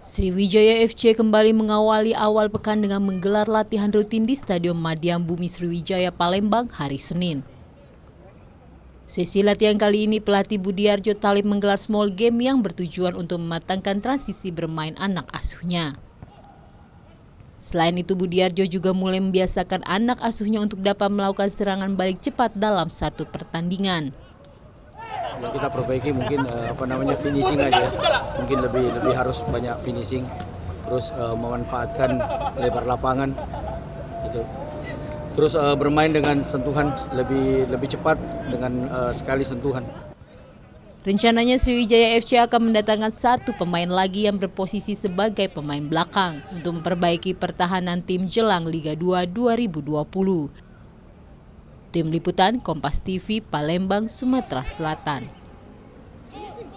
Sriwijaya FC kembali mengawali awal pekan dengan menggelar latihan rutin di Stadion Madiang Bumi Sriwijaya Palembang hari Senin. Sesi latihan kali ini pelatih Budiarjo Thalib menggelar small game yang bertujuan untuk mematangkan transisi bermain anak asuhnya. Selain itu, Budiarjo juga mulai membiasakan anak asuhnya untuk dapat melakukan serangan balik cepat dalam satu pertandingan. Yang kita perbaiki mungkin finishing aja, mungkin lebih harus banyak finishing, terus memanfaatkan lebar lapangan gitu. Terus bermain dengan sentuhan lebih cepat dengan sekali sentuhan. Rencananya Sriwijaya FC akan mendatangkan satu pemain lagi yang berposisi sebagai pemain belakang untuk memperbaiki pertahanan tim jelang Liga 2 2020. Tim Liputan Kompas TV, Palembang, Sumatera Selatan.